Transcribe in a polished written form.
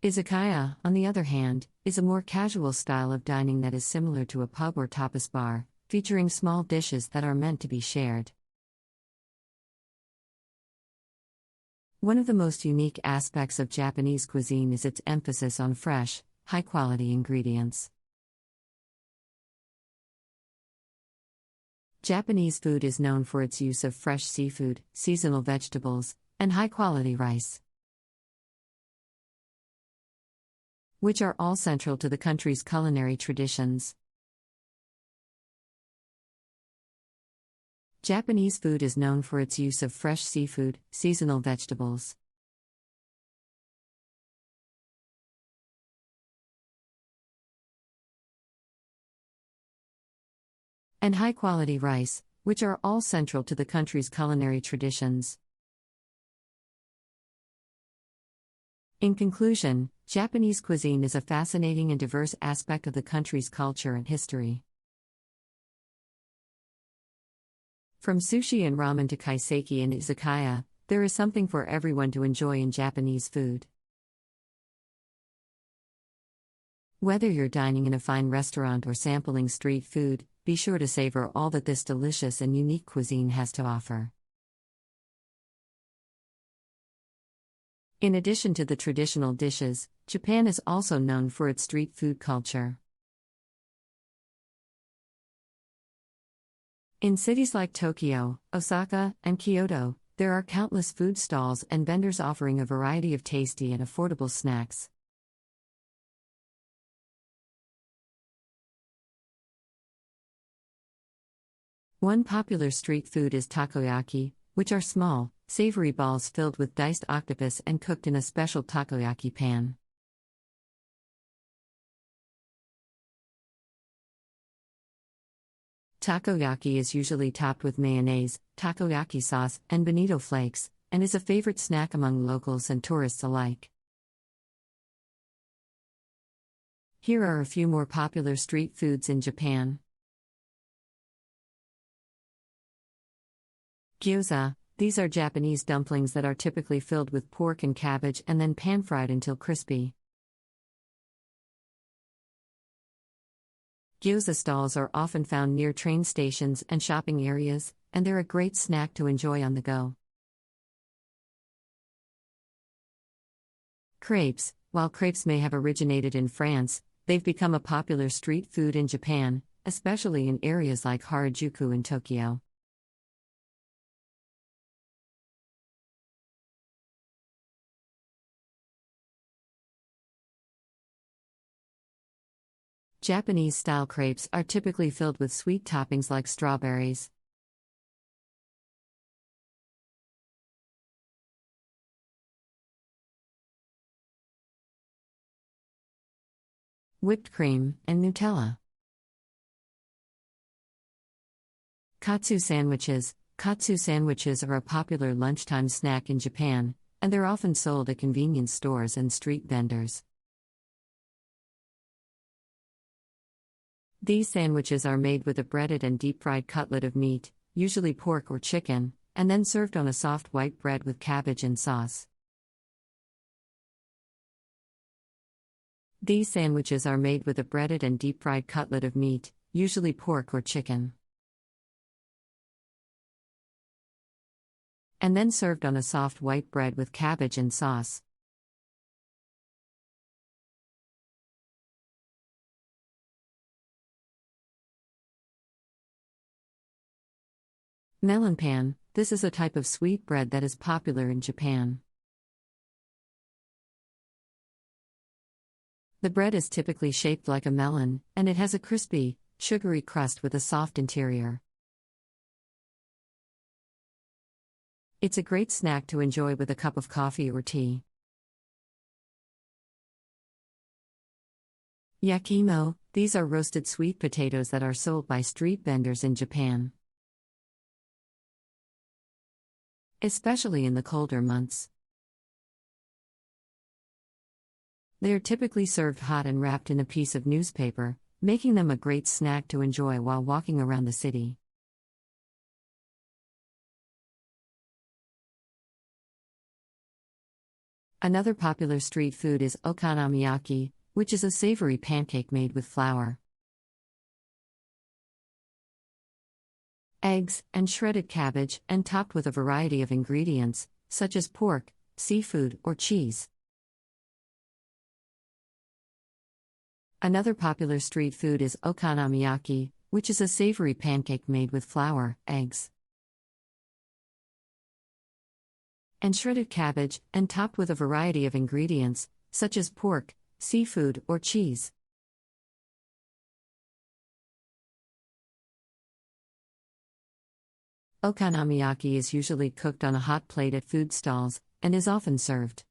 Izakaya, on the other hand, is a more casual style of dining that is similar to a pub or tapas bar, featuring small dishes that are meant to be shared. One of the most unique aspects of Japanese cuisine is its emphasis on fresh, high-quality ingredients. Japanese food is known for its use of fresh seafood, seasonal vegetables, and high-quality rice, which are all central to the country's culinary traditions. Japanese food is known for its use of fresh seafood, seasonal vegetables, and high-quality rice, which are all central to the country's culinary traditions. In conclusion, Japanese cuisine is a fascinating and diverse aspect of the country's culture and history. From sushi and ramen to kaiseki and izakaya, there is something for everyone to enjoy in Japanese food. Whether you're dining in a fine restaurant or sampling street food, be sure to savor all that this delicious and unique cuisine has to offer. In addition to the traditional dishes, Japan is also known for its street food culture. In cities like Tokyo, Osaka, and Kyoto, there are countless food stalls and vendors offering a variety of tasty and affordable snacks. One popular street food is takoyaki, which are small, savory balls filled with diced octopus and cooked in a special takoyaki pan. Takoyaki is usually topped with mayonnaise, takoyaki sauce, and bonito flakes, and is a favorite snack among locals and tourists alike. Here are a few more popular street foods in Japan. Gyoza. These are Japanese dumplings that are typically filled with pork and cabbage and then pan-fried until crispy. Gyoza stalls are often found near train stations and shopping areas, and they're a great snack to enjoy on the go. Crepes. While crepes may have originated in France, they've become a popular street food in Japan, especially in areas like Harajuku in Tokyo. Japanese-style crepes are typically filled with sweet toppings like strawberries. Whipped cream, and Nutella. Katsu sandwiches. Katsu sandwiches are a popular lunchtime snack in Japan, and they're often sold at convenience stores and street vendors. These sandwiches are made with a breaded and deep-fried cutlet of meat, usually pork or chicken, and then served on a soft white bread with cabbage and sauce. These sandwiches are made with a breaded and deep-fried cutlet of meat, usually pork or chicken, and then served on a soft white bread with cabbage and sauce. Melon pan. This is a type of sweet bread that is popular in Japan. The bread is typically shaped like a melon, and it has a crispy, sugary crust with a soft interior. It's a great snack to enjoy with a cup of coffee or tea. Yakimo. These are roasted sweet potatoes that are sold by street vendors in Japan, especially in the colder months. They are typically served hot and wrapped in a piece of newspaper, making them a great snack to enjoy while walking around the city. Another popular street food is okonomiyaki, which is a savory pancake made with flour, eggs, and shredded cabbage, and topped with a variety of ingredients, such as pork, seafood, or cheese. Another popular street food is okonomiyaki, which is a savory pancake made with flour, eggs, and shredded cabbage, and topped with a variety of ingredients, such as pork, seafood, or cheese. Okonomiyaki is usually cooked on a hot plate at food stalls, and is often served